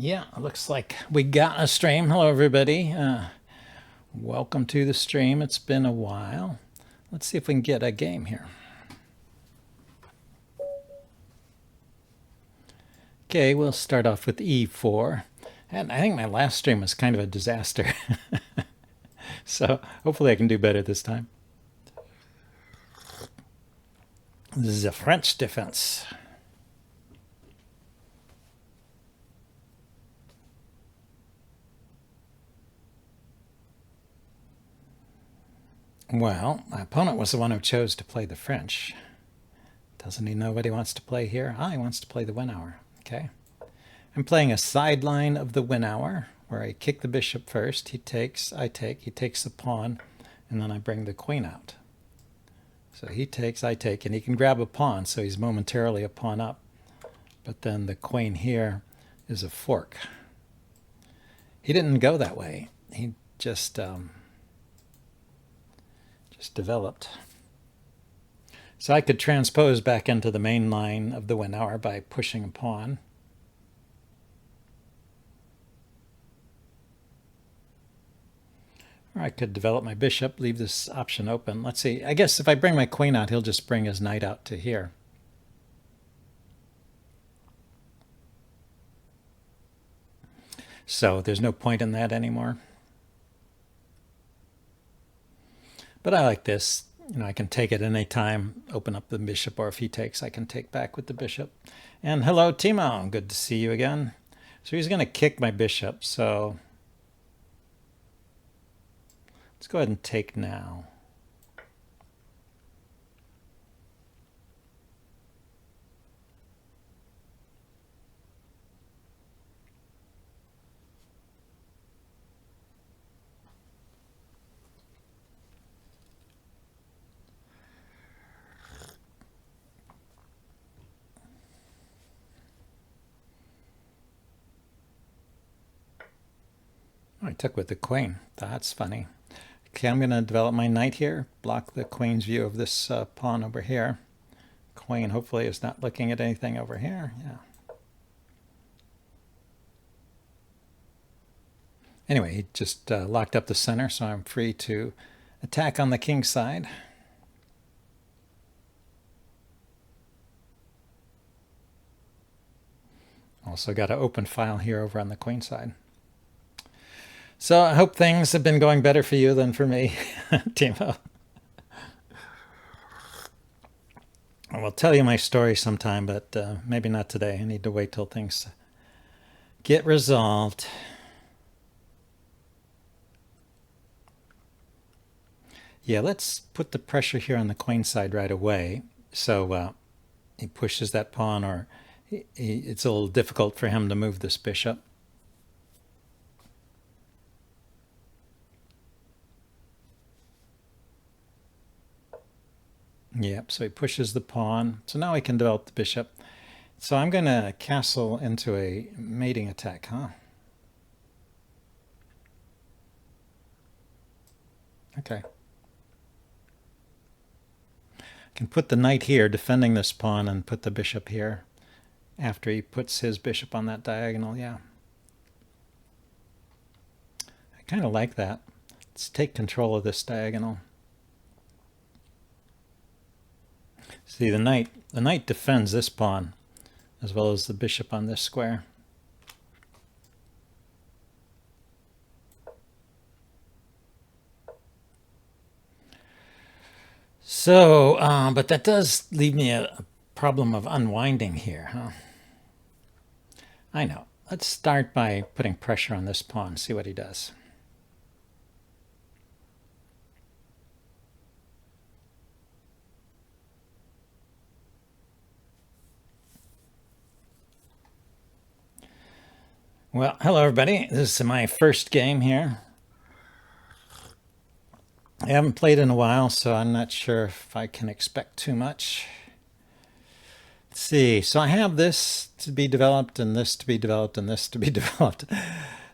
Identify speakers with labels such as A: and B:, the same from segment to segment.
A: Yeah, it looks like we got a stream. Hello, everybody. Welcome to the stream. It's been a while. Let's see if we can get a game here. Okay, we'll start off with E4. And I think my last stream was kind of a disaster. So hopefully I can do better this time. This is a French defense. Well, my opponent was the one who chose to play the French. Doesn't he know what he wants to play here? Ah, he wants to play the win hour. Okay. I'm playing a sideline of the win hour, where I kick the bishop first. He takes, I take, he takes the pawn, and then I bring the queen out. So he takes, I take, and he can grab a pawn, so he's momentarily a pawn up. But then the queen here is a fork. He didn't go that way. He just developed. So I could transpose back into the main line of the win hour by pushing a pawn. Or I could develop my bishop, leave this option open. Let's see. I guess if I bring my queen out, he'll just bring his knight out to here. So there's no point in that anymore. But I like this. You know, I can take it any time, open up the bishop, or if he takes, I can take back with the bishop. And hello, Timo. Good to see you again. So he's going to kick my bishop. So let's go ahead and take now. I took with the queen. That's funny. Okay, I'm going to develop my knight here, block the queen's view of this pawn over here. Queen hopefully is not looking at anything over here. Yeah. Anyway, he just locked up the center, so I'm free to attack on the king side. Also got an open file here over on the queen side. So I hope things have been going better for you than for me, Timo. I will tell you my story sometime, but maybe not today. I need to wait till things get resolved. Yeah, let's put the pressure here on the queen side right away. So he pushes that pawn, or it's a little difficult for him to move this bishop. Yep, so he pushes the pawn. So now he can develop the bishop. So I'm going to castle into a mating attack, huh? Okay. I can put the knight here, defending this pawn, and put the bishop here after he puts his bishop on that diagonal, yeah. I kind of like that. Let's take control of this diagonal. See, the knight defends this pawn as well as the bishop on this square. So, but that does leave me a problem of unwinding here, huh? I know. Let's start by putting pressure on this pawn, see what he does. Well, hello everybody. This is my first game here. I haven't played in a while, so I'm not sure if I can expect too much. Let's see. So I have this to be developed, and this to be developed, and this to be developed.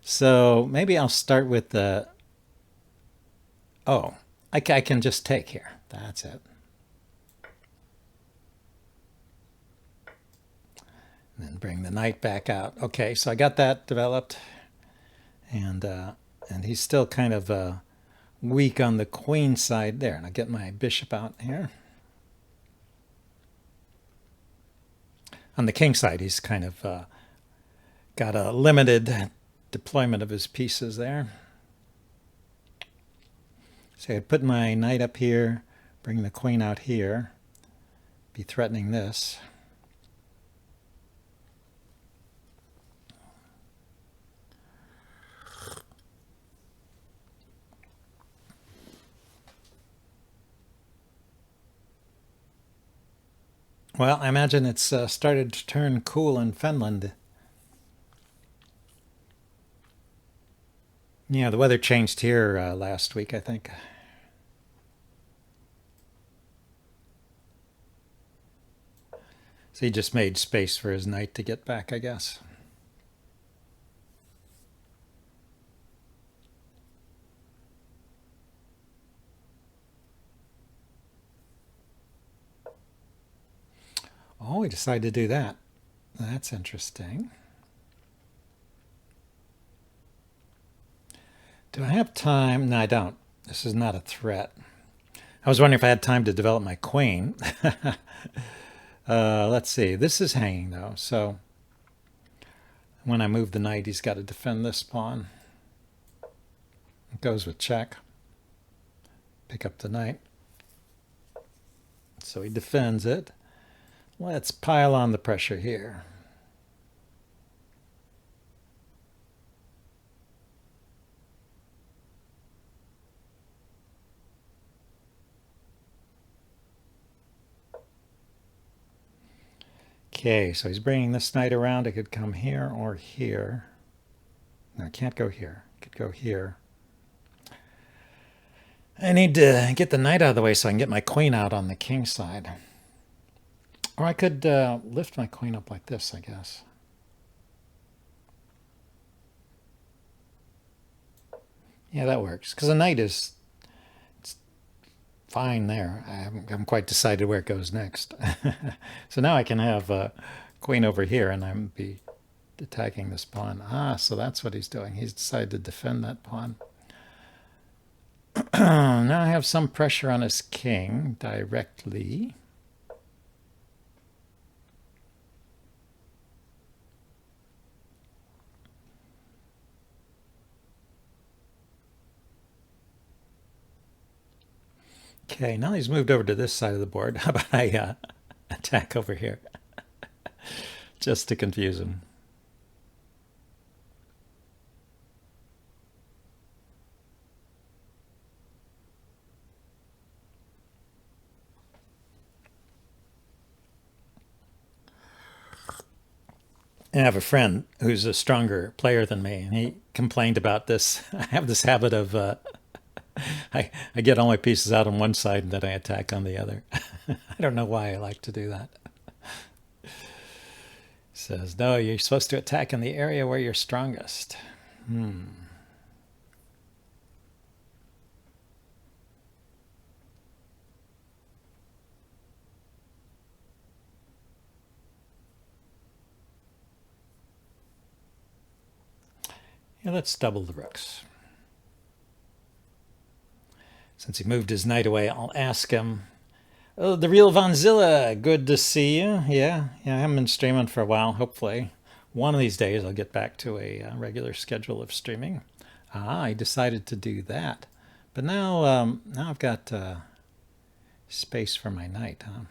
A: So maybe I'll start with the... Oh, I can just take here. That's it. then bring the knight back out. Okay, so I got that developed, and he's still kind of weak on the queen side there. And I get my bishop out here. On the king side, he's kind of got a limited deployment of his pieces there. So I'd put my knight up here, bring the queen out here, be threatening this. Well, I imagine it's started to turn cool in Finland. Yeah, the weather changed here last week, I think. So he just made space for his knight to get back, I guess. Oh, he decided to do that. That's interesting. Do I have time? No, I don't. This is not a threat. I was wondering if I had time to develop my queen. Let's see. This is hanging, though. So when I move the knight, he's got to defend this pawn. It goes with check. Pick up the knight. So he defends it. Let's pile on the pressure here. Okay, so he's bringing this knight around. It could come here or here. No, I can't go here. It could go here. I need to get the knight out of the way so I can get my queen out on the king side. Or I could lift my queen up like this, I guess. Yeah, that works. Because the knight is fine there. I haven't quite decided where it goes next. So now I can have queen over here and I'm be attacking this pawn. Ah, so that's what he's doing. He's decided to defend that pawn. Now I have some pressure on his king directly. Okay, now he's moved over to this side of the board. How about I attack over here? Just to confuse him. And I have a friend who's a stronger player than me, and he complained about this. I have this habit of I get all my pieces out on one side and then I attack on the other. I don't know why I like to do that. He says, no, you're supposed to attack in the area where you're strongest. Yeah, let's double the rooks. Since he moved his knight away, I'll ask him. Oh, the real Von Zilla, good to see you. Yeah, I haven't been streaming for a while. Hopefully, one of these days I'll get back to a regular schedule of streaming. Ah, I decided to do that, but now I've got space for my knight, huh?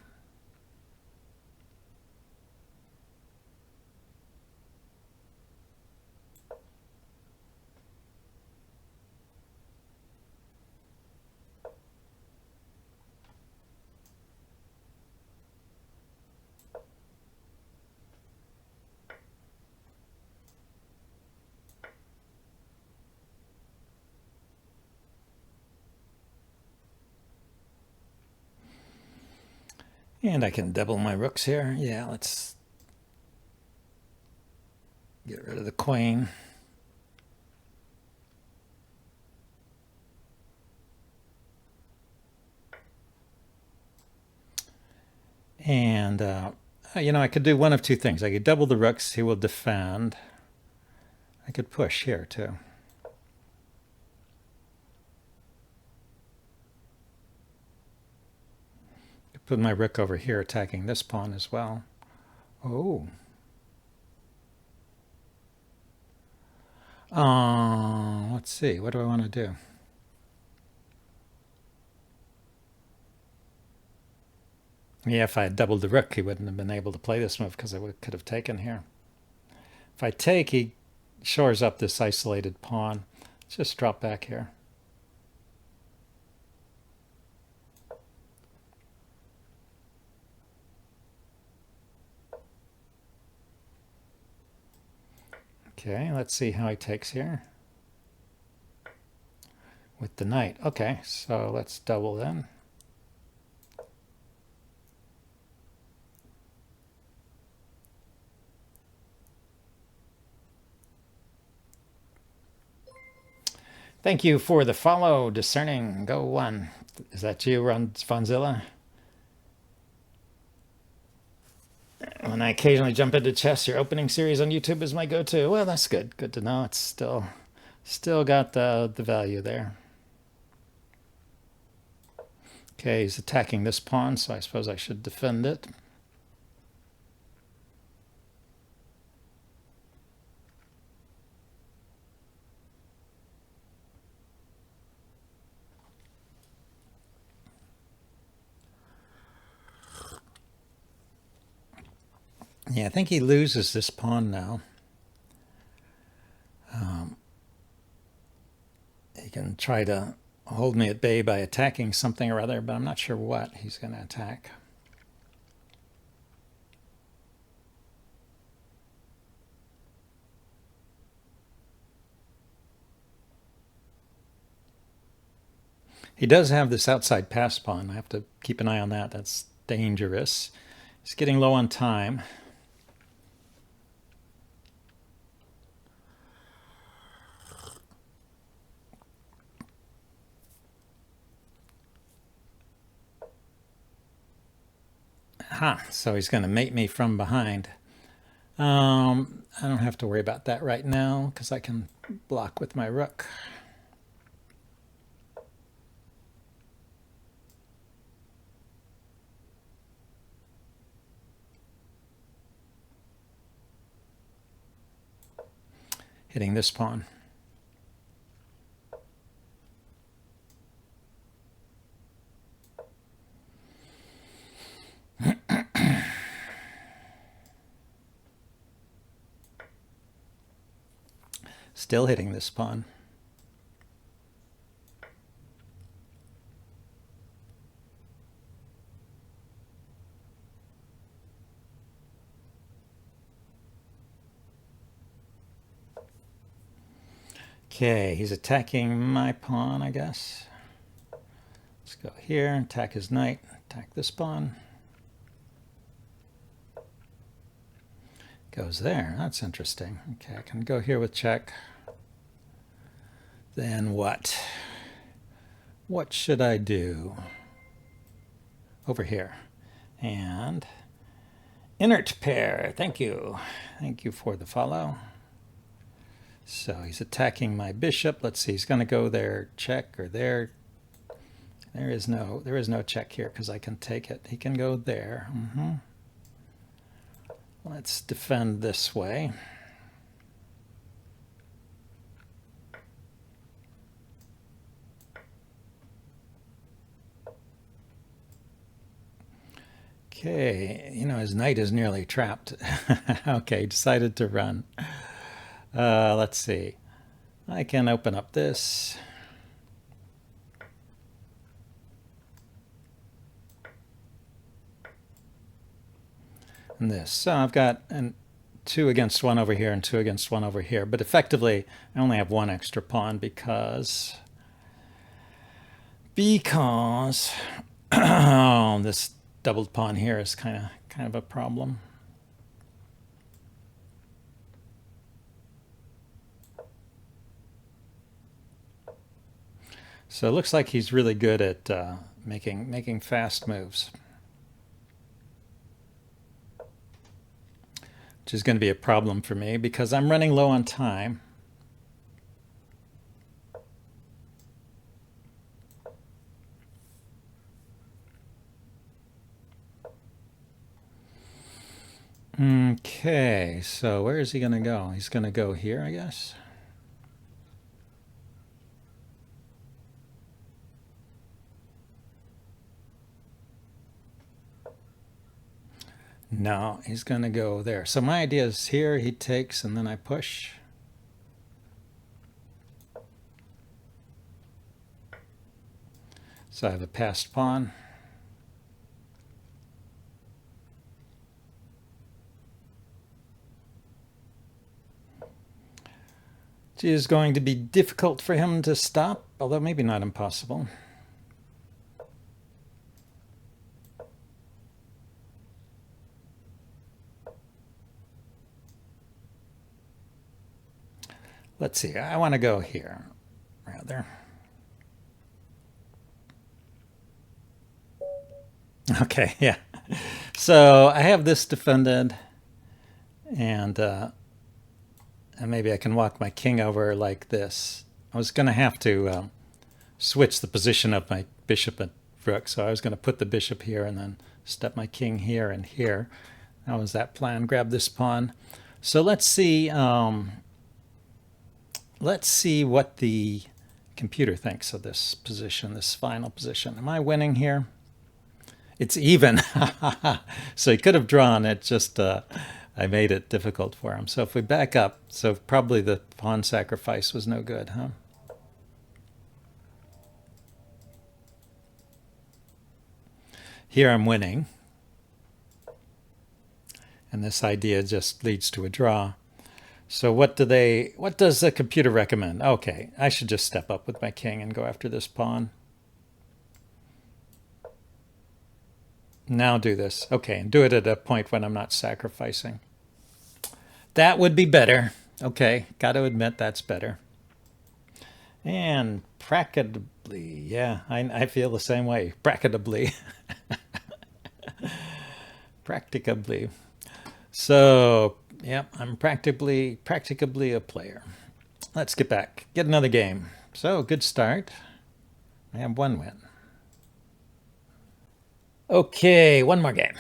A: And I can double my rooks here. Yeah, let's get rid of the queen. And You know, I could do one of two things. I could double the rooks. He will defend. I could push here, too. Put my rook over here attacking this pawn as well. Oh. Let's see. What do I want to do? Yeah, if I had doubled the rook, he wouldn't have been able to play this move because I could have taken here. If I take, he shores up this isolated pawn. Let's just drop back here. Okay, let's see how he takes here. With the knight. Okay, so let's double then. Thank you for the follow, Discerning. Go one. Is that you, Fonzilla? When I occasionally jump into chess, your opening series on YouTube is my go-to. Well, that's good. Good to know. It's still got the value there. Okay, he's attacking this pawn, so I suppose I should defend it. Yeah, I think he loses this pawn now. He can try to hold me at bay by attacking something or other, but I'm not sure what he's going to attack. He does have this outside pass pawn. I have to keep an eye on that. That's dangerous. He's getting low on time. Aha, so he's going to mate me from behind. I don't have to worry about that right now because I can block with my rook. Hitting this pawn. Still hitting this pawn. Okay, he's attacking my pawn, I guess. Let's go here, attack his knight, attack this pawn. Goes there. That's interesting. Okay, I can go here with check. Then what? What should I do? Over here. And inert pair. Thank you. Thank you for the follow. So he's attacking my bishop. Let's see. He's going to go there, check, or there. There is no check here because I can take it. He can go there. Let's defend this way. Okay, you know, his knight is nearly trapped. Okay, decided to run. Let's see. I can open up this. And this. So I've got an 2 against 1 over here and 2 against 1 over here. But effectively, I only have 1 extra pawn because this doubled pawn here is kind of a problem. So it looks like he's really good at making fast moves. which is going to be a problem for me because I'm running low on time. Okay, so where is he going to go? He's going to go here, I guess. No, he's going to go there. So my idea is here, he takes, and then I push. So I have a passed pawn. It is going to be difficult for him to stop, although maybe not impossible. Let's see, I want to go here, rather. Okay, yeah. So I have this defended, and maybe I can walk my king over like this. I was going to have to switch the position of my bishop and rook, so I was going to put the bishop here and then step my king here and here. That was that plan. Grab this pawn. So let's see. Let's see what the computer thinks of this position, this final position. Am I winning here? It's even. So he could have drawn it, just I made it difficult for him. So if we back up, so probably the pawn sacrifice was no good, huh? Here I'm winning. And this idea just leads to a draw. So what does the computer recommend? Okay, I should just step up with my king and go after this pawn. Now do this. Okay, and do it at a point when I'm not sacrificing. That would be better. Okay, got to admit that's better. And practicably, yeah, I feel the same way. Practicably. Practicably. So, yep, I'm practicably a player. Let's get back. Get another game. So, good start. I have one win. Okay, one more game.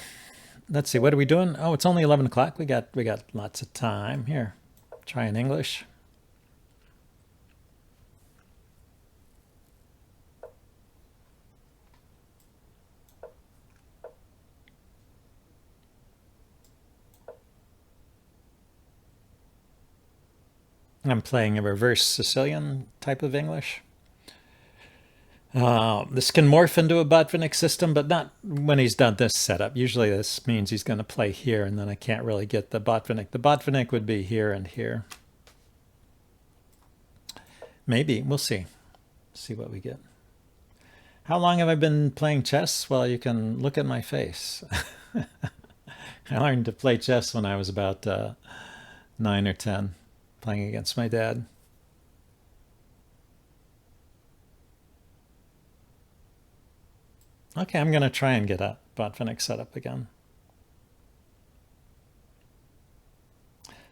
A: Let's see, what are we doing? Oh, it's only 11 o'clock. We got lots of time. Here, try in English. I'm playing a reverse Sicilian type of English. This can morph into a Botvinnik system, but not when he's done this setup. Usually this means he's going to play here, and then I can't really get the Botvinnik. The Botvinnik would be here and here. Maybe. We'll see. See what we get. How long have I been playing chess? Well, you can look at my face. I learned to play chess when I was about 9 or 10, playing against my dad. Okay, I'm going to try and get a Botvinnik setup again.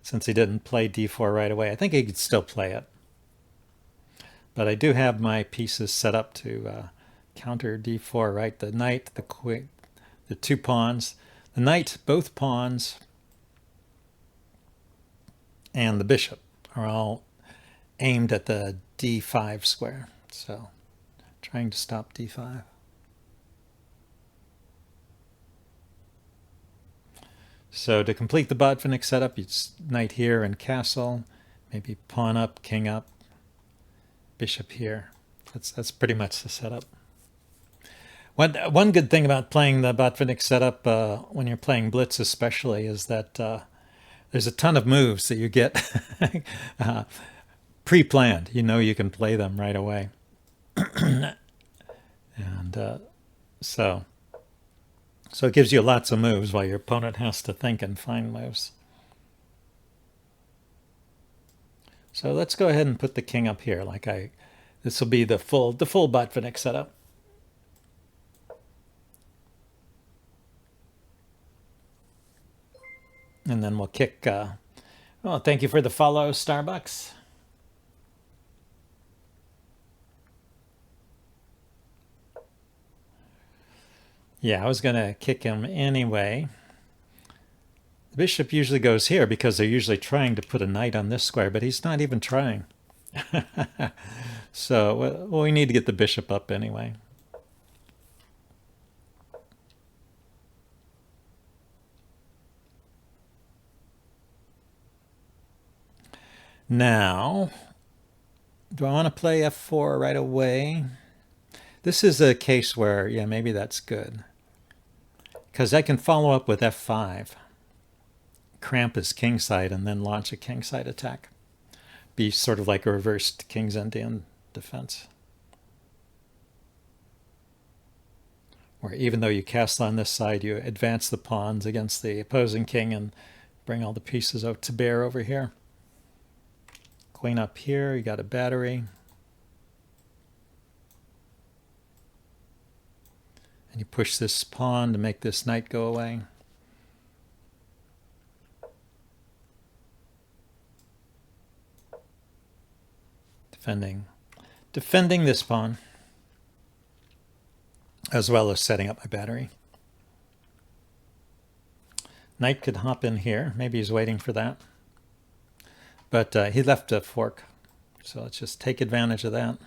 A: Since he didn't play d4 right away, I think he could still play it. But I do have my pieces set up to counter d4, right? The knight, the queen, the two pawns, the knight, both pawns, and the bishop are all aimed at the d5 square. So trying to stop d5. So to complete the Botvinnik setup, it's knight here and castle, maybe pawn up, king up, bishop here. That's pretty much the setup. One good thing about playing the Botvinnik setup when you're playing Blitz especially is that there's a ton of moves that you get pre-planned. You know you can play them right away. And so it gives you lots of moves while your opponent has to think and find moves. So let's go ahead and put the king up here. This will be the full Botvinnik setup. And then we'll kick. Well, thank you for the follow, Starbucks. Yeah, I was going to kick him anyway. The bishop usually goes here because they're usually trying to put a knight on this square, but he's not even trying. So we need to get the bishop up anyway. Now, do I want to play f4 right away? This is a case where, yeah, maybe that's good. Because I can follow up with f5. Cramp his kingside and then launch a kingside attack. Be sort of like a reversed King's Indian defense. Where even though you castle on this side, you advance the pawns against the opposing king and bring all the pieces out to bear over here. Queen up here, you got a battery. And you push this pawn to make this knight go away. Defending this pawn, as well as setting up my battery. Knight could hop in here. Maybe he's waiting for that. But he left a fork, so let's just take advantage of that.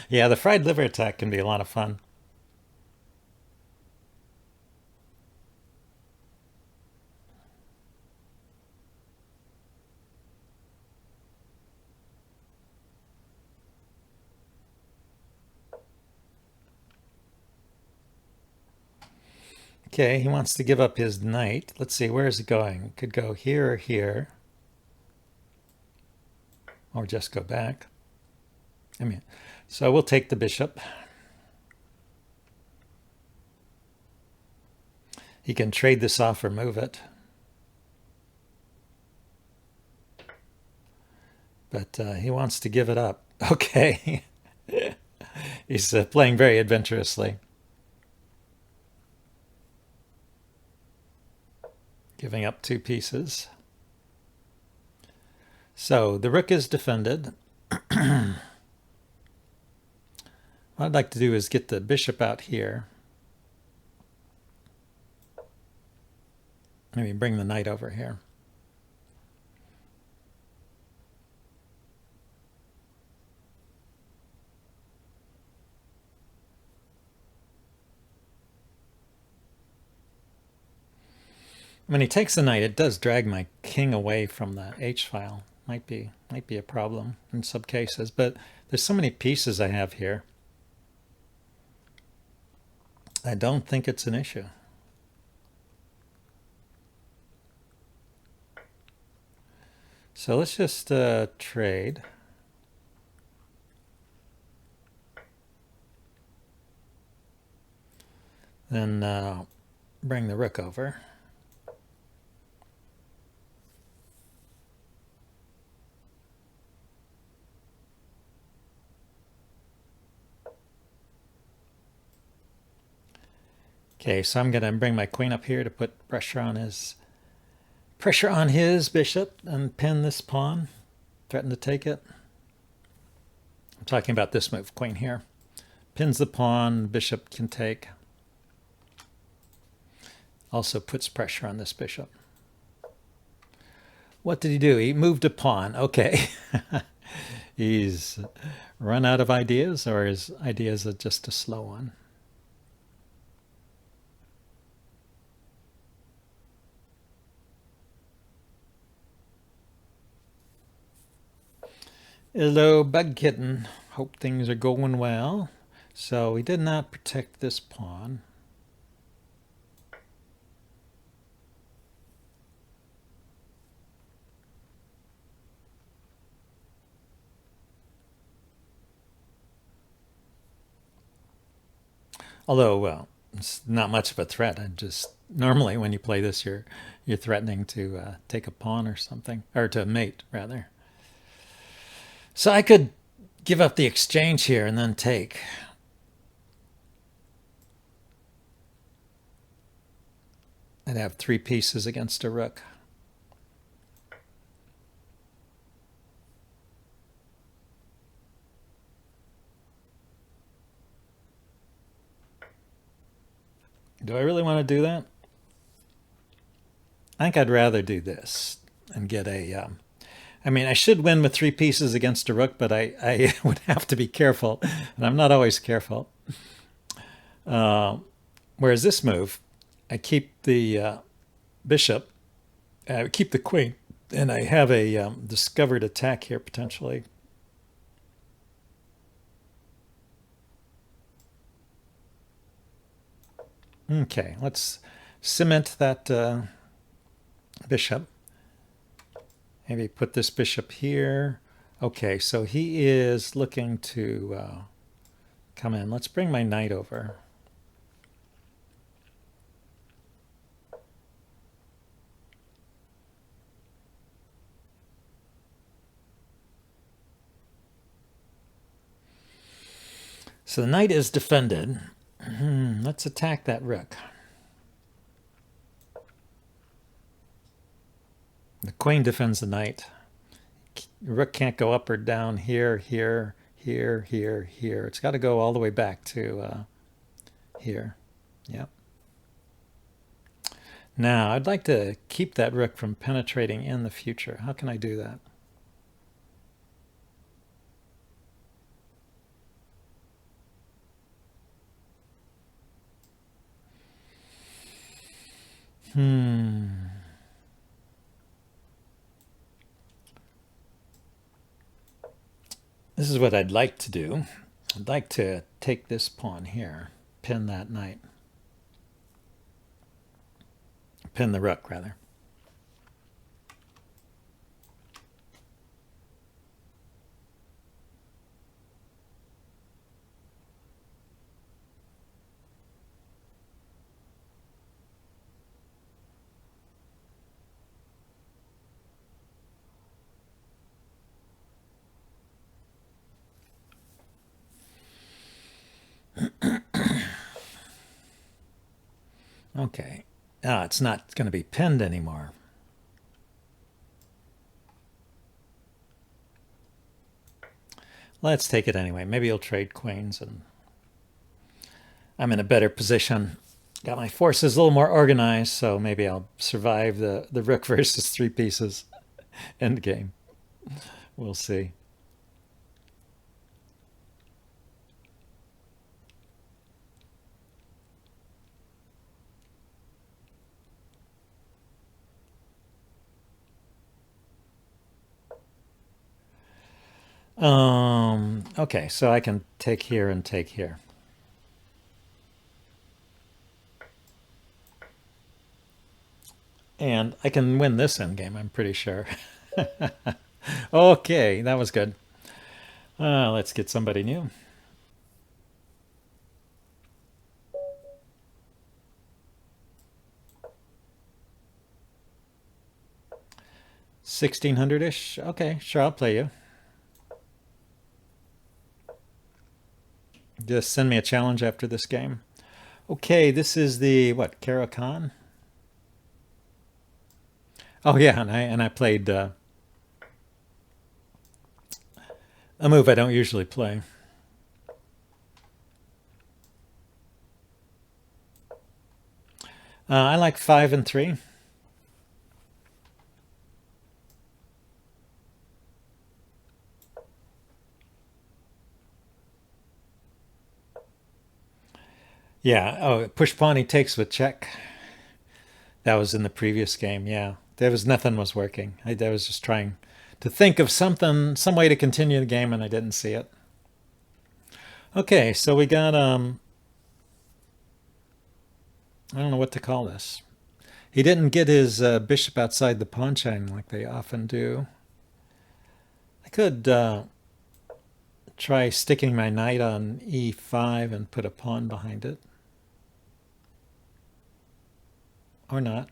A: Yeah, the fried liver attack can be a lot of fun. Okay, he wants to give up his knight. Let's see, where is it going? Could go here or here. Or just go back. So we'll take the bishop. He can trade this off or move it. But he wants to give it up. Okay. He's playing very adventurously. Giving up 2 pieces. So the rook is defended. What I'd like to do is get the bishop out here. Maybe bring the knight over here. When he takes the knight, it does drag my king away from the h-file. Might be a problem in some cases, but there's so many pieces I have here. I don't think it's an issue. So let's just trade. Then bring the rook over. Okay, so I'm going to bring my queen up here to put pressure on his bishop and pin this pawn, threaten to take it. I'm talking about this move, queen here. Pins the pawn, bishop can take. Also puts pressure on this bishop. What did he do? He moved a pawn. Okay. He's run out of ideas, or his ideas are just a slow one. Hello, Bug Kitten. Hope things are going well. So we did not protect this pawn. Although, well, it's not much of a threat. I just normally when you play this, you're threatening to take a pawn or something, or to mate rather. So I could give up the exchange here and then take. I'd have 3 pieces against a rook. Do I really want to do that? I think I'd rather do this and get a... I mean, I should win with 3 pieces against a rook, but I would have to be careful, and I'm not always careful. Whereas this move, I keep the bishop, I keep the queen, and I have a discovered attack here potentially. Okay, let's cement that bishop. Maybe put this bishop here. Okay, so he is looking to come in. Let's bring my knight over. So the knight is defended. Let's attack that rook. The queen defends the knight. The rook can't go up or down here, here, here, here, here. It's got to go all the way back to here. Yep. Now, I'd like to keep that rook from penetrating in the future. How can I do that? This is what I'd like to do. I'd like to take this pawn here, pin that knight. Pin the rook, rather. Okay. It's not going to be pinned anymore. Let's take it anyway. Maybe you'll trade queens and I'm in a better position. Got my forces a little more organized, so maybe I'll survive the rook versus 3 pieces end game. We'll see. Okay, so I can take here and take here. And I can win this endgame, I'm pretty sure. Okay, that was good. Let's get somebody new. $1,600-ish. Okay, sure, I'll play you. Just send me a challenge after this game. Okay, this is the, what, Caro-Kann? Oh yeah, and I played a move I don't usually play. I like 5 and 3. Yeah, oh, push pawn he takes with check. That was in the previous game, yeah. Nothing was working. I was just trying to think of something, some way to continue the game, and I didn't see it. Okay, so we got, I don't know what to call this. He didn't get his bishop outside the pawn chain like they often do. I could try sticking my knight on e5 and put a pawn behind it. Or not.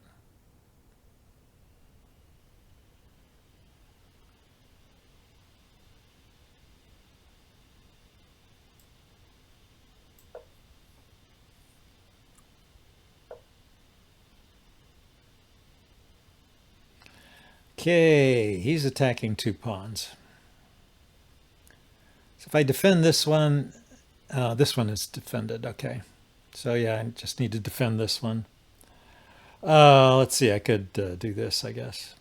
A: Okay, he's attacking 2 pawns. So if I defend this one is defended. Okay. So yeah, I just need to defend this one. Let's see, I could do this, I guess.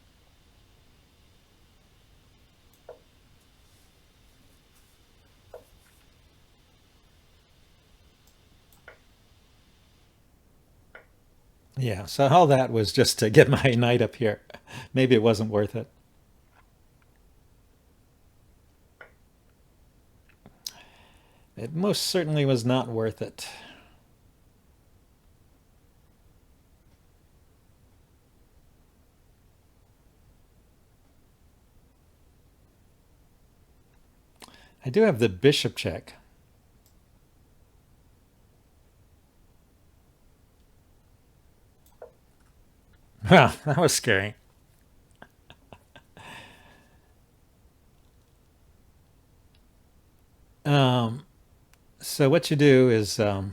A: Yeah, so all that was just to get my knight up here. Maybe it wasn't worth it. It most certainly was not worth it. I do have the bishop check. Wow, that was scary. So what you do is I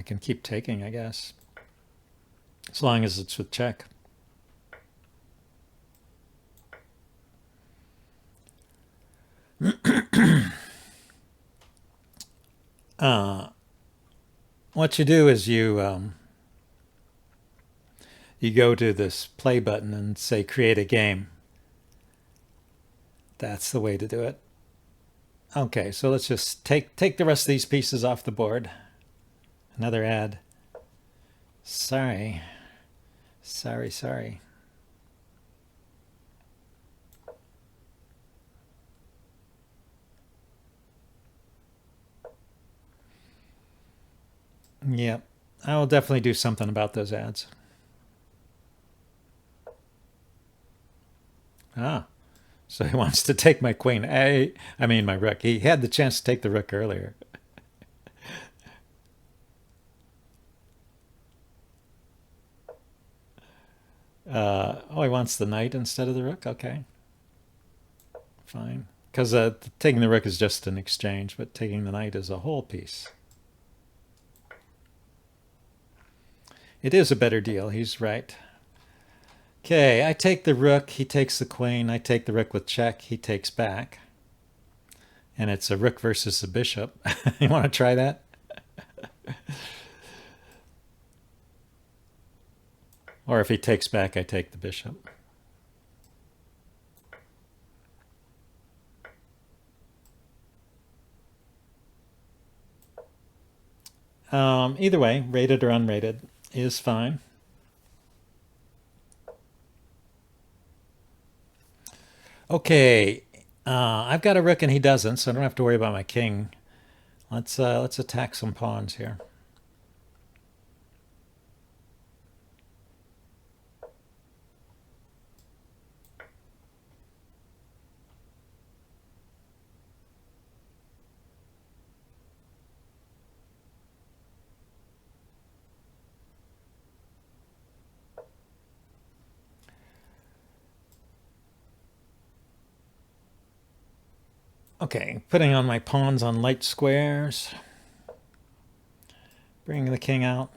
A: can keep taking, I guess, as long as it's with check. What you do is you go to this play button and say create a game. That's the way to do it. Okay, so let's just take the rest of these pieces off the board. Another ad. Sorry. Yep, I will definitely do something about those ads. Ah, so he wants to take my queen. I mean my rook. He had the chance to take the rook earlier. Oh, he wants the knight instead of the rook? Okay. Fine. Because taking the rook is just an exchange, but taking the knight is a whole piece. It is a better deal. He's right. Okay, I take the rook. He takes the queen. I take the rook with check. He takes back. And it's a rook versus a bishop. You want to try that? Or if he takes back, I take the bishop. Either way, rated or unrated is fine. Okay, I've got a rook and he doesn't, so I don't have to worry about my king. Let's attack some pawns here. Okay, putting on my pawns on light squares. Bringing the king out.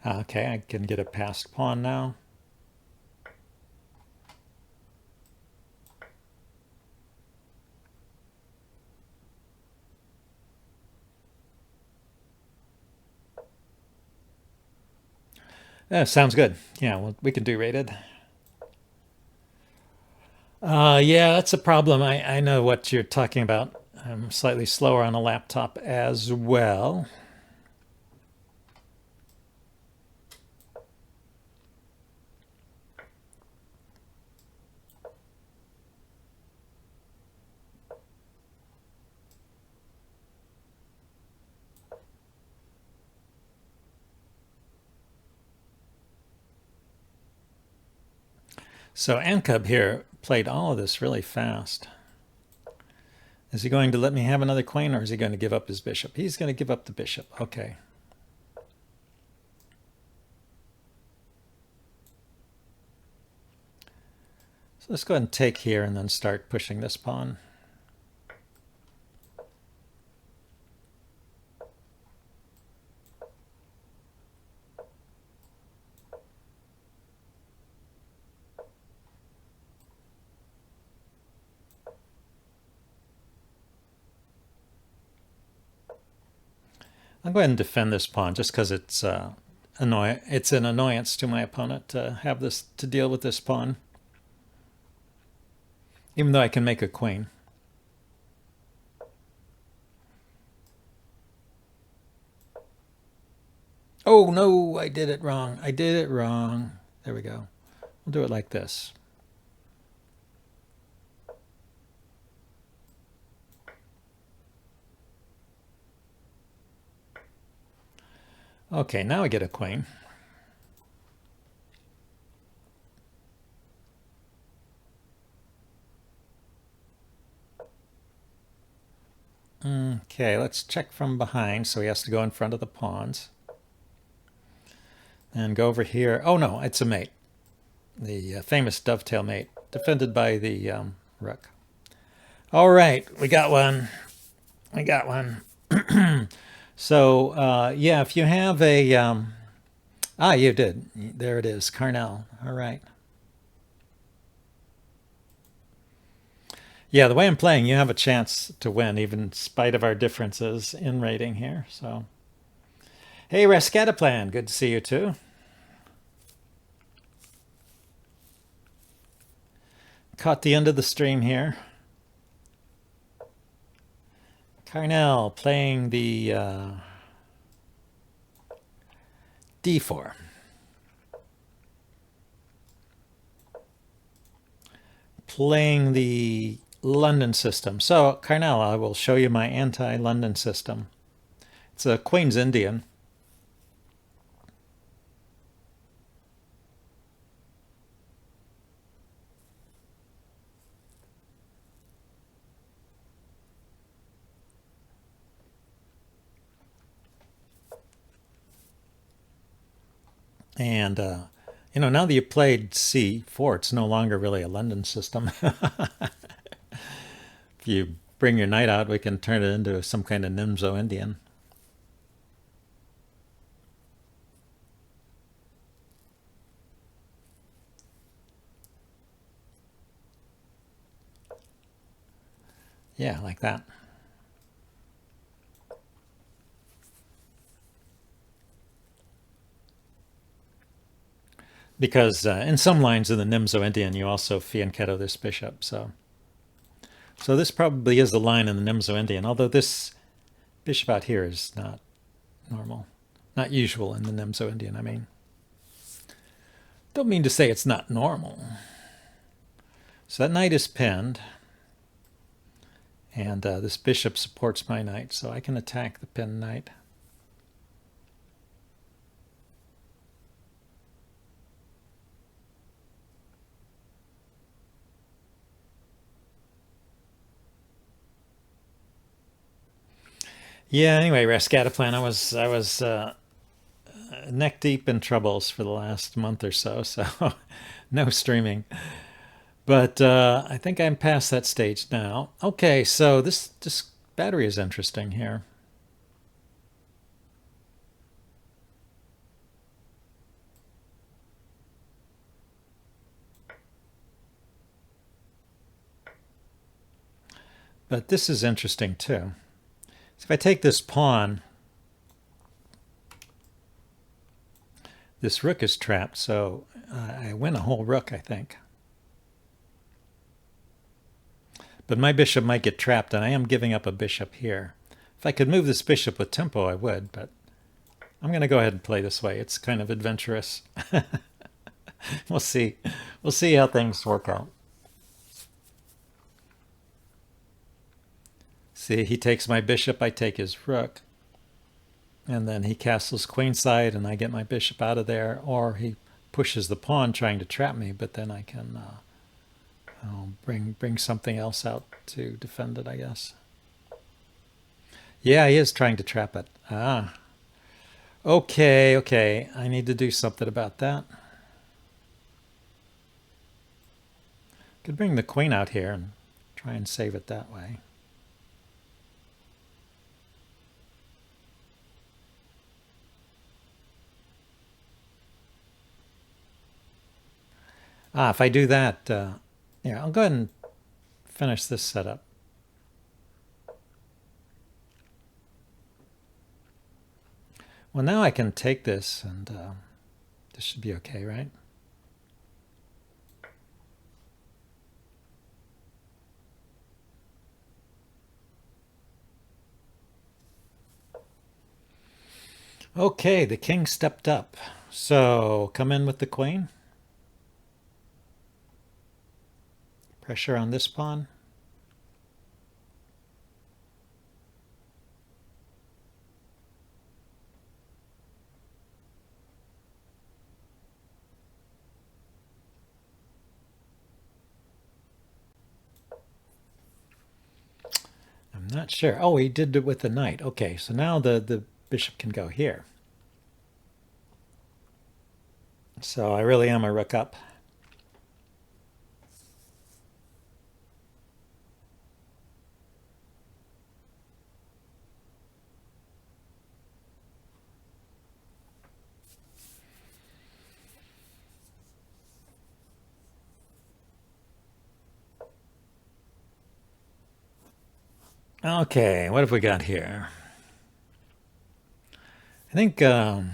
A: Okay, I can get a passed pawn now. Sounds good. Yeah, well, we can do rated. Yeah, that's a problem. I know what you're talking about. I'm slightly slower on a laptop as well. So Ankub here played all of this really fast. Is he going to let me have another queen, or is he going to give up his bishop? He's going to give up the bishop. Okay. So let's go ahead and take here and then start pushing this pawn. I'll go ahead and defend this pawn just because it's an annoyance to my opponent to have to deal with this pawn. Even though I can make a queen. Oh no, I did it wrong. I did it wrong. There we go. We'll do it like this. Okay, now I get a queen. Okay, let's check from behind. So he has to go in front of the pawns. And go over here. Oh no, it's a mate. The famous dovetail mate, defended by the rook. All right, we got one. We got one. So, yeah, if you have a... you did. There it is, Carnell. All right. Yeah, the way I'm playing, you have a chance to win, even in spite of our differences in rating here. So, hey, Rascataplan, good to see you too. Caught the end of the stream here. Carnell playing the d4. Playing the London system. So, Carnell, I will show you my anti-London system. It's a Queen's Indian. And, you know, now that you played c4, it's no longer really a London system. If you bring your knight out, we can turn it into some kind of Nimzo Indian. Yeah, like that. Because in some lines in the Nimzo Indian, you also fianchetto this bishop. So this probably is the line in the Nimzo Indian, although this bishop out here is not normal. Not usual in the Nimzo Indian, I mean. Don't mean to say it's not normal. So that knight is pinned. And this bishop supports my knight, so I can attack the pinned knight. Yeah, anyway, Rascataplan, I was neck deep in troubles for the last month or so, so no streaming. But I think I'm past that stage now. Okay, so this battery is interesting here. But this is interesting too. So if I take this pawn, this rook is trapped, so I win a whole rook, I think. But my bishop might get trapped, and I am giving up a bishop here. If I could move this bishop with tempo, I would, but I'm going to go ahead and play this way. It's kind of adventurous. We'll see. We'll see how things work out. See, he takes my bishop, I take his rook. And then he castles queenside, and I get my bishop out of there. Or he pushes the pawn trying to trap me, but then I can bring something else out to defend it, I guess. Yeah, he is trying to trap it. Ah. Okay. I need to do something about that. Could bring the queen out here and try and save it that way. If I do that, yeah, I'll go ahead and finish this setup. Well, now I can take this, and this should be okay, right? Okay, the king stepped up. So come in with the queen. Pressure on this pawn. I'm not sure. Oh, he did it with the knight. Okay, so now the bishop can go here. So I really am a rook up. Okay, what have we got here? I think let's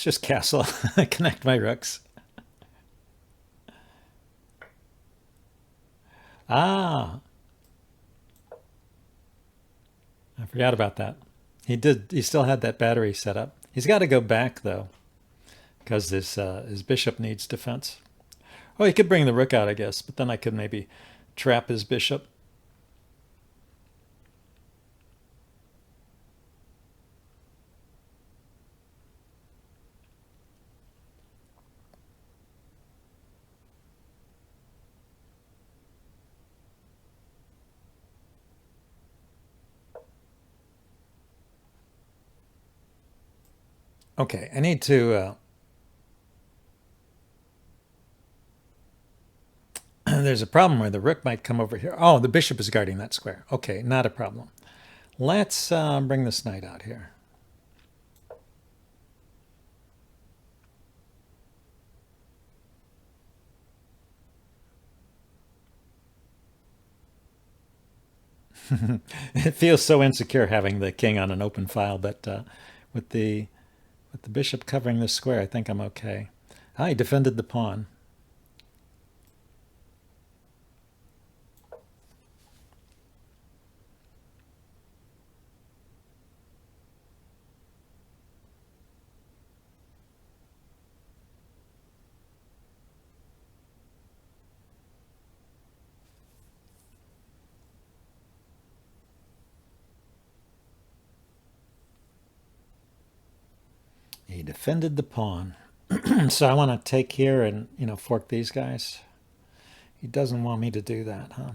A: just castle, connect my rooks. Ah, I forgot about that. He still had that battery set up. He's got to go back though, because his bishop needs defense. Oh, he could bring the rook out, I guess, but then I could maybe trap his bishop. Okay, I need to... there's a problem where the rook might come over here. Oh, the bishop is guarding that square. Okay, not a problem. Let's bring this knight out here. It feels so insecure having the king on an open file, but with the bishop covering the square, I think I'm okay. He defended the pawn. He defended the pawn. So I want to take here and, fork these guys. He doesn't want me to do that, huh?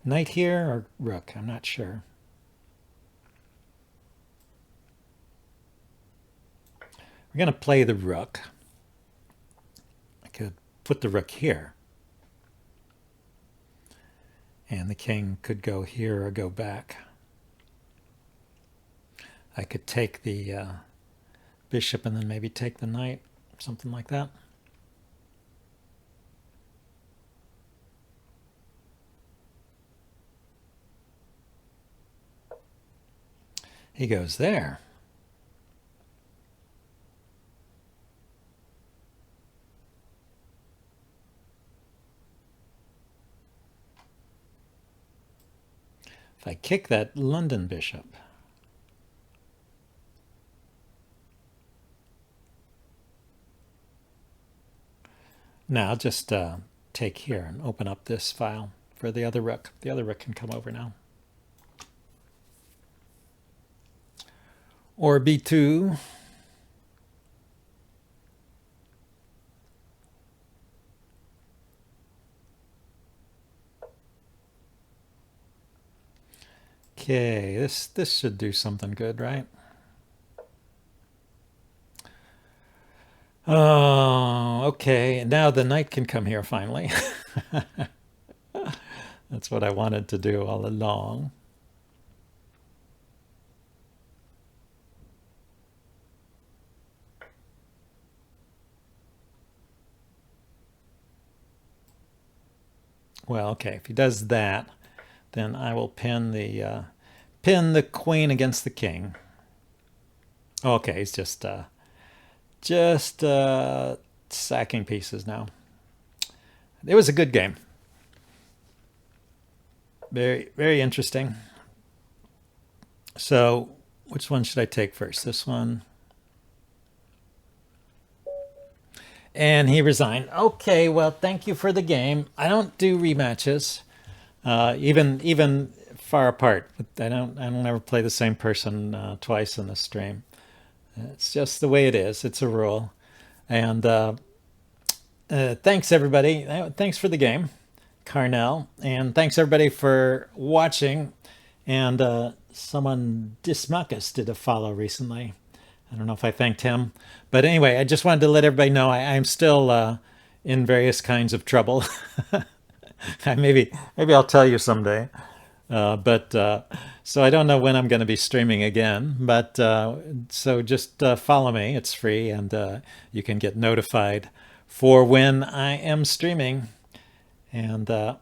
A: Knight here or rook? I'm not sure. We're going to play the rook. I could put the rook here. And the king could go here or go back. I could take the bishop and then maybe take the knight, something like that. He goes there. If I kick that London bishop, now I'll just take here and open up this file for the other rook. The other rook can come over now. Or b2. Okay, this should do something good, right? Oh, okay. Now the knight can come here finally. That's what I wanted to do all along. Well, okay, if he does that, then I will pin the queen against the king. Okay, he's just sacking pieces now. It was a good game. Very, very interesting. So, which one should I take first? This one. And he resigned. Okay, well, thank you for the game. I don't do rematches, even far apart. I don't ever play the same person twice in the stream. It's just the way it is. It's a rule. And thanks everybody. Thanks for the game, Carnell, and thanks everybody for watching. And someone Dismuckus did a follow recently. I don't know if I thanked him, but anyway, I just wanted to let everybody know I'm still in various kinds of trouble. maybe I'll tell you someday. But so I don't know when I'm going to be streaming again. But so just follow me. It's free, and you can get notified for when I am streaming. And I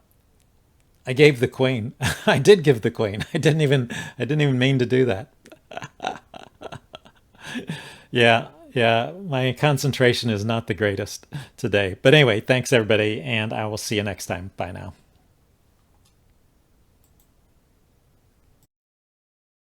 A: gave the queen. I did give the queen. I didn't even mean to do that. Yeah, yeah. My concentration is not the greatest today. But anyway, thanks everybody, and I will see you next time. Bye now.